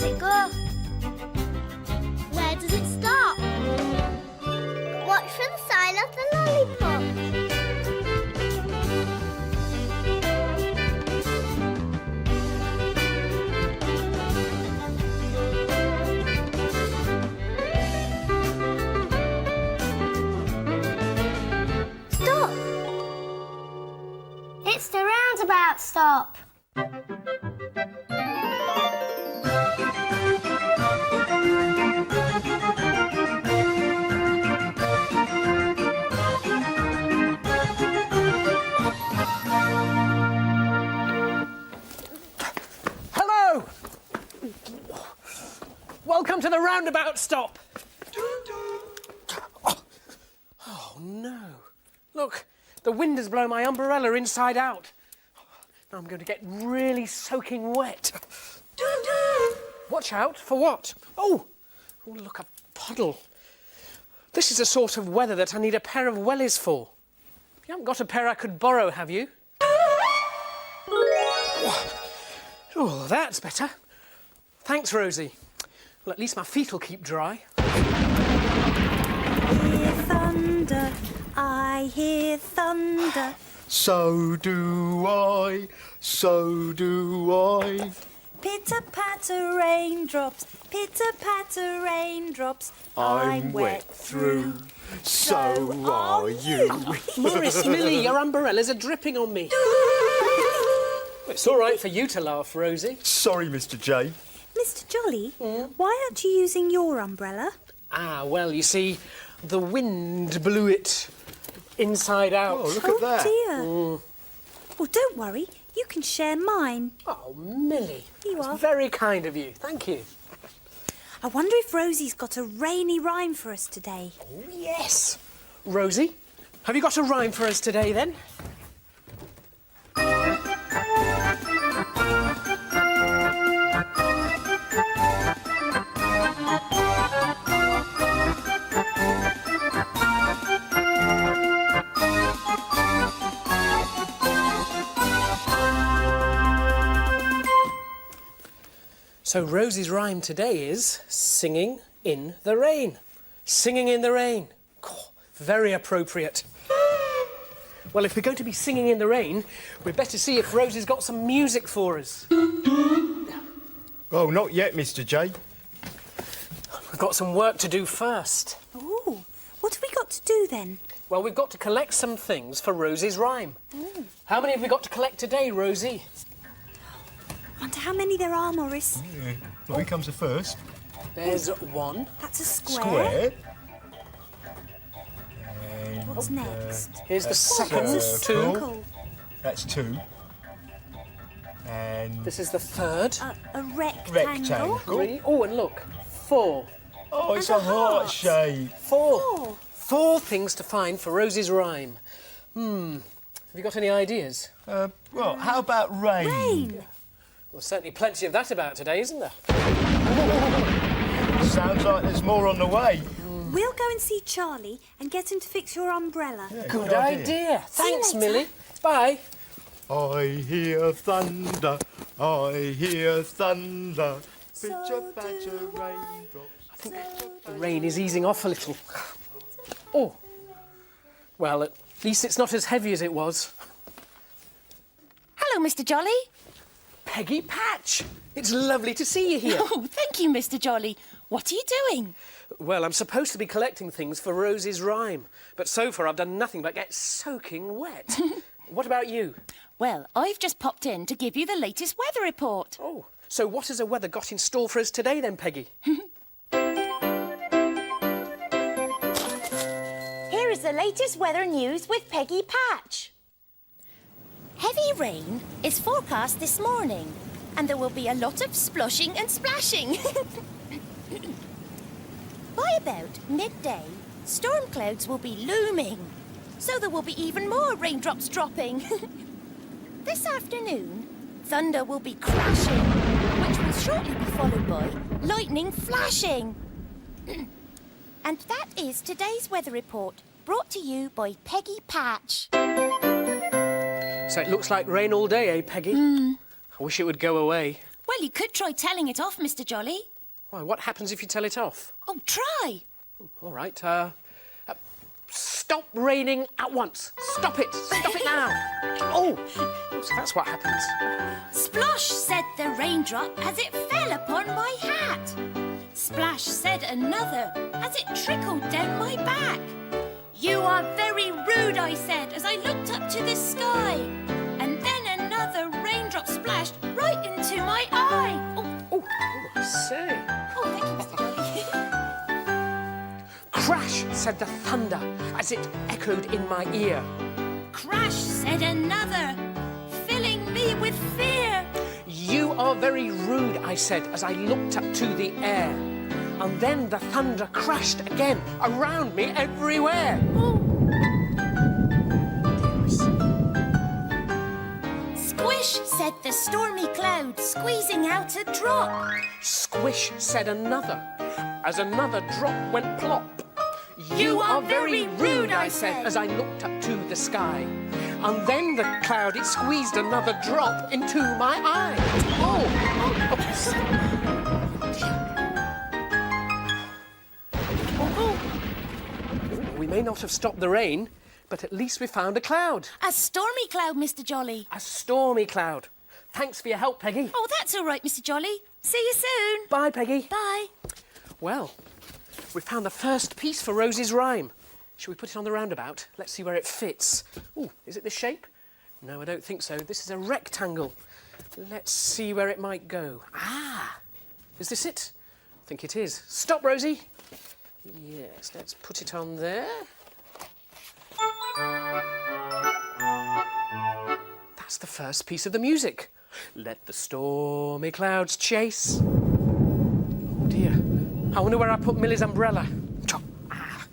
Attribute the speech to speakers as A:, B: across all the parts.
A: it go? Where does it stop? Watch for the sign of the lollipop. Stop! It's the roundabout stop.
B: Hello! Welcome to the roundabout stop. Oh, no. Look, the wind has blown my umbrella inside out. Now I'm going to get really soaking wet. Watch out, for what? Oh, look, a puddle. This is the sort of weather that I need a pair of wellies for. You haven't got a pair I could borrow, have you? Oh, that's better. Thanks, Rosie. Well, at least my feet will keep dry.
C: Hear thunder, I hear thunder.
D: So do I, so do I.
C: Pitter-patter raindrops, pitter-patter raindrops.
D: I'm wet through, so are you.
B: Morris, Millie, your umbrellas are dripping on me. It's all right for you to laugh, Rosie.
D: Sorry, Mr. J.
C: Mr. Jolly, why aren't you using your umbrella?
B: Ah, well, you see, the wind blew it inside out.
D: Oh, look at that.
C: Dear. Well, don't worry, you can share mine.
B: Oh, Millie.
C: You
B: That's
C: are.
B: very kind of you. Thank you.
C: I wonder if Rosie's got a rainy rhyme for us today.
B: Oh, yes. Rosie, have you got a rhyme for us today, then? So Rosie's rhyme today is singing in the rain. Singing in the rain. Oh, very appropriate. Well, if we're going to be singing in the rain, we'd better see if Rosie's got some music for us.
D: Oh, not yet, Mr. J.
B: We've got some work to do first.
C: Ooh, what have we got to do then?
B: Well, we've got to collect some things for Rosie's rhyme. How many have we got to collect today, Rosie?
C: Wonder how many there are, Morris.
D: Yeah. Well, here comes the first.
B: There's one.
C: That's a square.
D: Square.
C: What's next?
B: Here's the second.
C: That's a
B: Two.
C: circle.
D: That's two. And
B: This is the third.
C: A rectangle.
D: rectangle.
B: Three. Oh, and look. Four.
D: Oh, it's
C: And
D: a
C: a
D: heart
C: heart.
D: shape.
C: Four.
B: Four things to find for Rosie's rhyme. Have you got any ideas?
D: Well, how about rain?
C: Rain.
B: Well, certainly plenty of that about today, isn't there?
D: Sounds like there's more on the way.
C: We'll go and see Charlie and get him to fix your umbrella.
D: Yeah,
B: Good idea. Thanks,
C: later.
B: Millie. Bye.
D: I hear thunder, I hear thunder.
C: So
D: Picture, patcher,
C: do I.
D: raindrops.
B: The rain is easing off a little. Oh. Well, at least it's not as heavy as it was.
E: Hello, Mr. Jolly.
B: Peggy Patch, it's lovely to see you here.
E: Oh, thank you, Mr. Jolly. What are you doing?
B: Well, I'm supposed to be collecting things for Rosie's rhyme, but so far I've done nothing but get soaking wet. What about you?
E: Well, I've just popped in to give you the latest weather report.
B: Oh, so what has the weather got in store for us today then, Peggy?
E: Here is the latest weather news with Peggy Patch. Heavy rain is forecast this morning, and there will be a lot of sploshing and splashing. By about midday, storm clouds will be looming, so there will be even more raindrops dropping. This afternoon, thunder will be crashing, which will shortly be followed by lightning flashing. And that is today's weather report, brought to you by Peggy Patch.
B: So it looks like rain all day, eh, Peggy? I wish it would go away.
E: Well, you could try telling it off, Mr. Jolly.
B: Why, what happens if you tell it off?
E: Oh, try.
B: All right, stop raining at once. Stop it. Stop it now. Oh, so that's what happens.
E: Splosh, said the raindrop as it fell upon my hat. Splash, said another as it trickled down my back. You are very rude, I said, as I looked up to the sky. And then another raindrop splashed right into my eye.
B: Oh, I say.
E: Oh, thank you, Mr. Jolly.
B: Crash, said the thunder as it echoed in my ear.
E: Crash, said another, filling me with fear.
B: You are very rude, I said, as I looked up to the air. And then the thunder crashed again around me everywhere.
E: Squish, said the stormy cloud, squeezing out a drop.
B: Squish, said another, as another drop went plop. You are very rude, I said, as I looked up to the sky. And then the cloud, it squeezed another drop into my eye. We may not have stopped the rain, but at least we found a cloud.
E: A stormy cloud, Mr. Jolly.
B: A stormy cloud. Thanks for your help, Peggy.
E: Oh, that's all right, Mr. Jolly. See you soon.
B: Bye, Peggy.
E: Bye.
B: Well, we found the first piece for Rosie's rhyme. Shall we put it on the roundabout? Let's see where it fits. Ooh, is it this shape? No, I don't think so. This is a rectangle. Let's see where it might go. Ah, is this it? I think it is. Stop, Rosie. Yes, let's put it on there. That's the first piece of the music. Let the stormy clouds chase. Oh dear. I wonder where I put Millie's umbrella. Ah.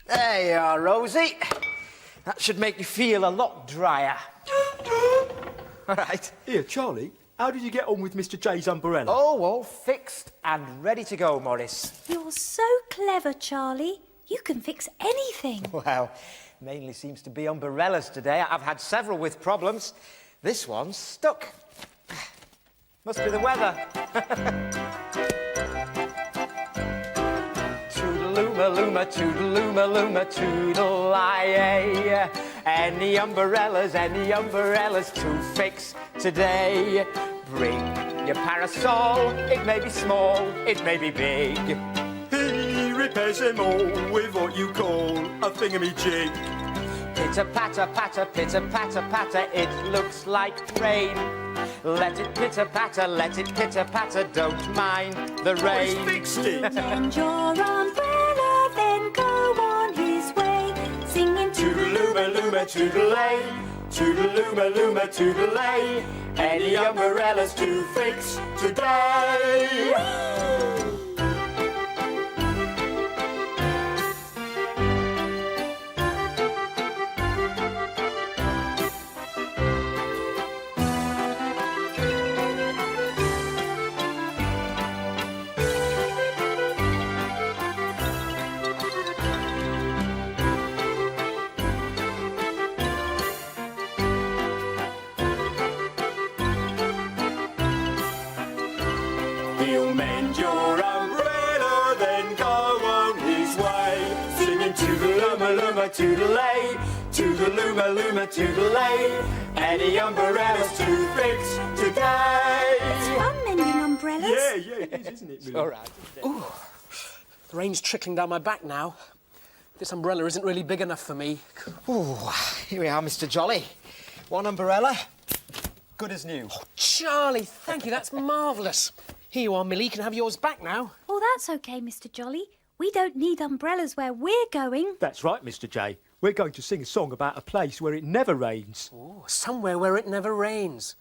F: There you are, Rosie. That should make you feel a lot drier. All right.
D: Here, Charlie, how did you get on with Mr. J's umbrella?
F: Oh, all fixed and ready to go, Morris.
C: You're so clever, Charlie. You can fix anything.
F: Well, mainly seems to be umbrellas today. I've had several with problems. This one's stuck. Must be the weather. Toodaloo-ma-loo-ma, toodaloo-ma-loo-ma, toodle-I-A. Any umbrellas to fix today. Bring your parasol, it may be small, it may be big.
D: He repairs them all with what you call a thingamajig.
F: Pitter-patter, patter, pitter-patter, patter, it looks like rain. Let it pitter-patter, let it pitter-patter, don't mind the rain.
D: He's fixed it.
C: Lend your umbrella, then go on his way, singing
D: Toodaloo-ma-loo-ma, toodle-ay. Toodaloo-ma-loo-ma, toodle-ay. Any umbrellas to fix today. He'll mend your umbrella, then go on his way, singing toodaloo-ma-loo-ma, toodle-ay. Toodaloo-ma-loo-ma, toodle-ay. Any umbrellas to fix today.
C: fun mending umbrellas.
D: Yeah, it is, isn't it, Millie?
F: All right.
B: The rain's trickling down my back now. This umbrella isn't really big enough for me.
F: Ooh, here we are, Mr. Jolly. One umbrella, good as new.
B: Charlie, thank you. That's marvellous. Here you are, Millie. You can have yours back now.
C: Oh, that's okay, Mr. Jolly. We don't need umbrellas where we're going.
D: That's right, Mr. J. We're going to sing a song about a place where it never rains.
B: Oh, somewhere where it never rains.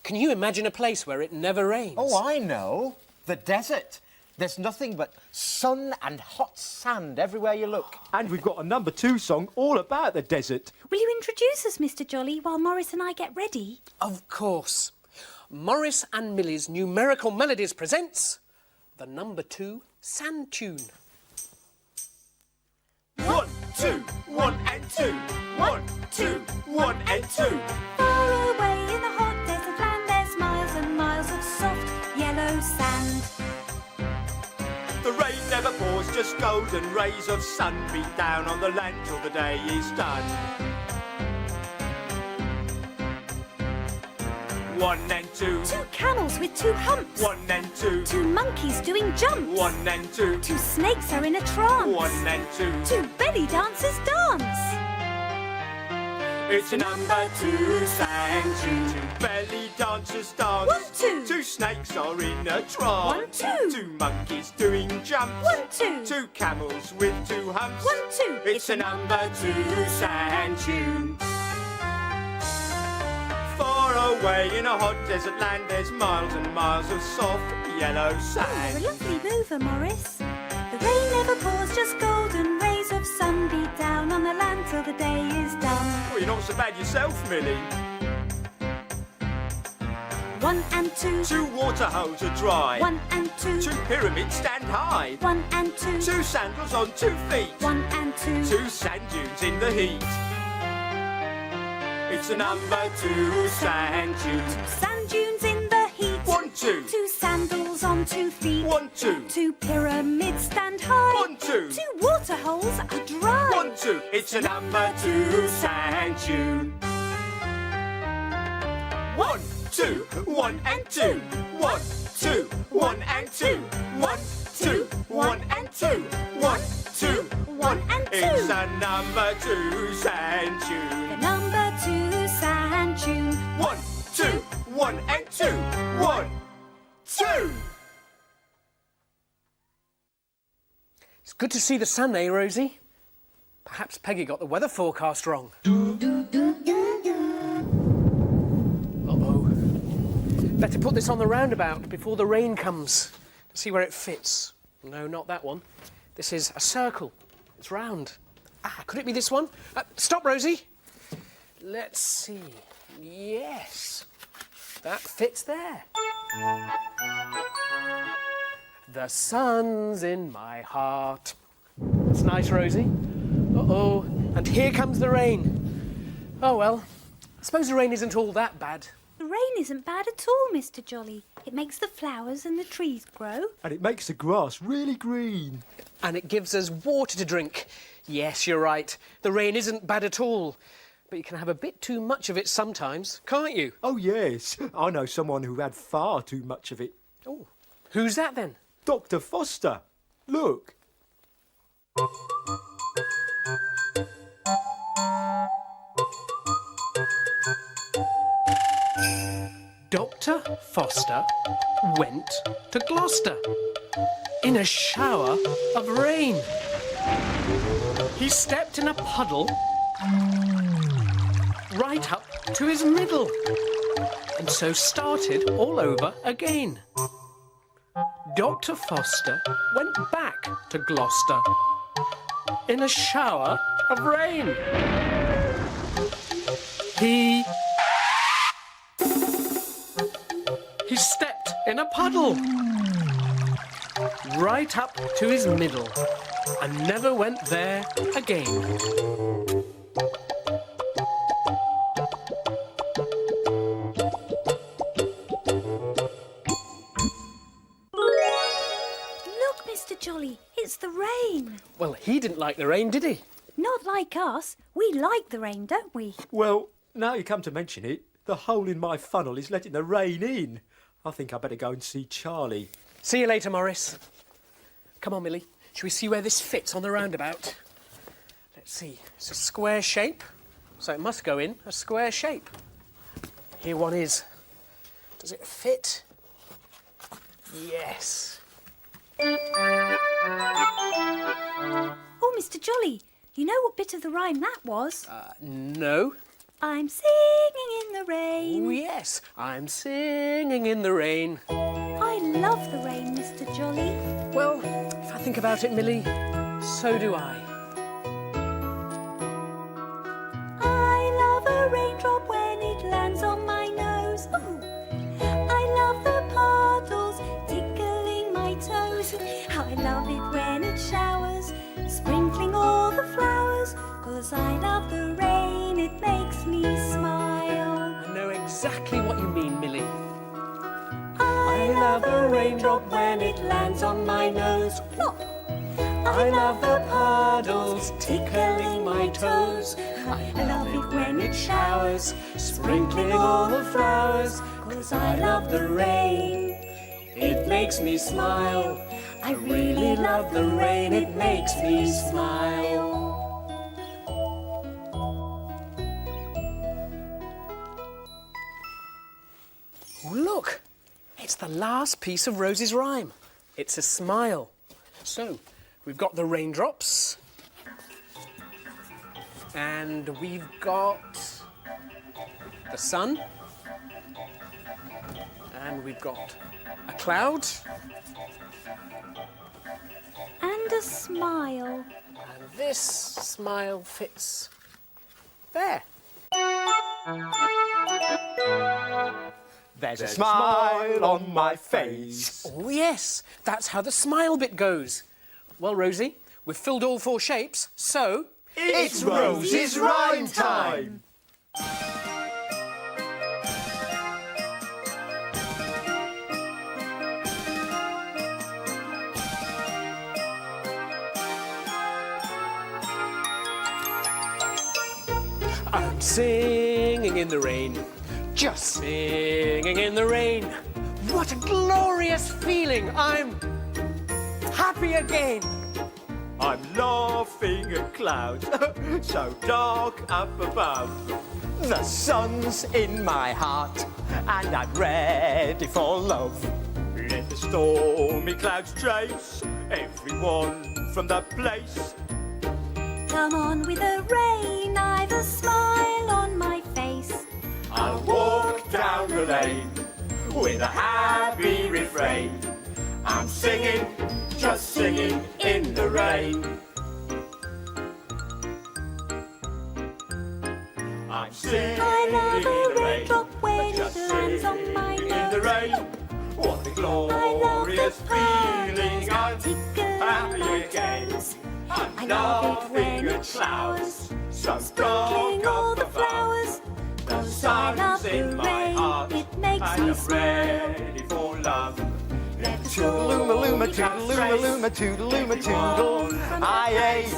B: Can you imagine a place where it never rains?
F: Oh, I know. The desert. There's nothing but sun and hot sand everywhere you look.
D: And we've got a number 2 song all about the desert.
C: Will you introduce us, Mr. Jolly, while Morris and I get ready?
B: Of course. Morris and Millie's Numerical Melodies presents the number 2 sand tune.
D: 1, 2, 1 and 2. 1, 2, 1 and 2.
C: Far away in the hot desert land, there's miles and miles of soft yellow sand.
D: The rain never pours, just golden rays of sun beat down on the land till the day is done. 1 and 2.
C: 2 camels with 2 humps.
D: 1 and 2.
C: 2 monkeys doing jumps.
D: 1 and 2.
C: 2 snakes are in a trance.
D: 1 and 2.
C: 2 belly dancers dance.
D: It's a number 2 sand tune. 2 belly dancers dance.
C: 1, 2.
D: 2 snakes are in a trance.
C: 1, 2.
D: 2 monkeys doing jumps.
C: 1, 2.
D: 2 camels with 2 humps.
C: 1, 2.
D: It's a number 2 sand tune. Far away in a hot desert land, there's miles and miles of soft yellow
C: You're a
D: sand.
C: lovely mover, Morris. The rain never pours, just golden rays of sun beat down on the land till the day is done.
D: Well, you're not so bad yourself, Millie.
C: 1 and 2.
D: 2 water holes are dry.
C: 1 and 2.
D: 2 pyramids stand high.
C: 1 and 2.
D: 2 sandals on 2 feet.
C: 1 and 2.
D: 2 sand dunes in the heat. It's a number 2 sand tune.
C: 2 sand dunes in the heat.
D: 1, 2.
C: 2 sandals on 2 feet.
D: 1, 2.
C: 2 pyramids stand high.
D: 1, 2.
C: 2 water holes are dry.
D: 1, 2. It's a number 2 sand tune. 1, 2, 1 and 2. 1, 2, 1 and 2. 1, 2, 1 and 2. 1, 2, 1
C: and 2.
D: It's a number 2 sand tune.
C: The number 2 sand tune.
D: 1, 2, 1 and 2. 1, 2.
B: It's good to see the sun, eh, Rosie? Perhaps Peggy got the weather forecast wrong. Uh-oh. Better put this on the roundabout before the rain comes. See where it fits. No, not that one. This is a circle. It's round. Ah, could it be this one? Stop, Rosie. Let's see. Yes. That fits there. The sun's in my heart. It's nice, Rosie. Uh-oh. And here comes the rain. Oh, well. I suppose the rain isn't all that bad.
C: The rain isn't bad at all, Mr. Jolly. It makes the flowers and the trees grow.
D: And it makes the grass really green.
B: And it gives us water to drink. Yes, you're right. The rain isn't bad at all. But you can have a bit too much of it sometimes, can't you?
D: Oh, yes. I know someone who had far too much of it.
B: Oh, who's that then?
D: Dr. Foster. Look.
B: Dr. Foster went to Gloucester in a shower of rain. He stepped in a puddle right up to his middle and so started all over again. Dr. Foster went back to Gloucester in a shower of rain. He stepped in a puddle right up to his middle and never went there again.
C: Look, Mr. Jolly, it's the rain.
B: Well, he didn't like the rain, did he?
C: Not like us. We like the rain, don't we?
D: Well, now you come to mention it, the hole in my funnel is letting the rain in. I think I better go and see Charlie.
B: See you later, Morris. Come on, Millie. Shall we see where this fits on the roundabout? Let's see. It's a square shape, so it must go in a square shape. Here one is. Does it fit? Yes.
C: Oh, Mr. Jolly, you know what bit of the rhyme that was?
B: No.
C: I'm singing in the rain.
B: Oh, yes. I'm singing in the rain.
C: I love the rain, Mr. Jolly.
B: Well, if I think about it, Millie, so do I.
C: I love a raindrop when it lands on my nose. Ooh. How I love it when it showers, sprinkling all the flowers. 'Cause I love the rain, it makes me smile.
B: I know exactly what you mean, Millie.
C: I
B: love a raindrop when it lands on my nose. I love the puddles tickling my toes. I love it when it showers, sprinkling all the flowers. 'Cause I love the rain, it makes me smile. I really love the rain, it makes me smile. Oh, look! It's the last piece of Rosie's rhyme. It's a smile. So, we've got the raindrops. And we've got the sun. And we've got a cloud.
C: And a smile.
B: And this smile fits there.
F: There's a smile on my face.
B: Oh, yes, that's how the smile bit goes. Well, Rosie, we've filled all 4 shapes, so...
F: It's Rosie's rhyme time!
B: I'm singing in the rain, just singing in the rain. What a glorious feeling! I'm happy again.
D: I'm laughing at clouds so dark up above.
F: The sun's in my heart, and I'm ready for love.
D: Let the stormy clouds chase everyone from the place.
C: Come on with the rain, I've a smile on my face.
D: I'll walk down the lane with a happy refrain. I'm singing, just singing in the rain. I'm singing
C: I love
D: in the
C: a
D: rain,
C: raindrop when
D: just
C: it lands on
D: singing
C: my
D: in the
C: nose.
D: rain. What a
C: I love
D: glorious
C: the
D: feeling! I'm
C: puddles tickling
D: happy
C: my
D: again.
C: toes.
D: I'm
C: I love it when
D: laughing at
C: it showers,
D: clouds so
C: sprinkling
D: dark
C: all
D: up
C: the
D: above.
C: flowers.
D: The
C: 'Cause I love
D: sun's
C: the
D: in my
C: rain,
D: heart,
C: it makes
D: and
C: me
D: I'm
C: smile.
D: ready for love.
C: Let the
F: Toodaloo-ma-loo-ma,
C: stormy clouds
F: toodaloo-ma-loo-ma, toodaloo-ma-toodle. I ate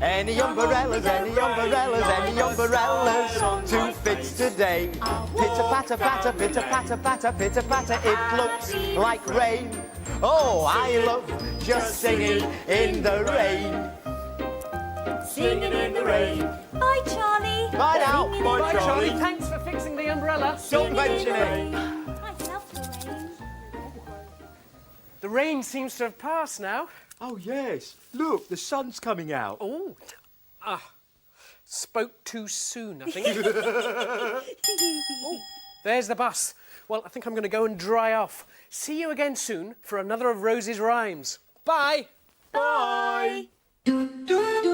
F: any umbrellas, any umbrellas, any umbrellas. 2 fits today. Pitter-patter, patter, pitter-patter, patter, pitter-patter. It looks like rain. Oh, I love just singing in the rain.
D: Singing in the rain.
C: Bye, Charlie.
F: Bye now.
C: Singing in
D: Bye,
C: the
B: Bye,
C: rain.
B: Charlie. Thanks for fixing the umbrella.
F: Don't mention it.
C: I love the rain.
B: The rain seems to have passed now.
D: Oh, yes. Look, the sun's coming out.
B: Oh, spoke too soon, I think. There's the bus. Well, I think I'm going to go and dry off. See you again soon for another of Rosie's rhymes. Bye.
D: Bye.
C: Do, do, do.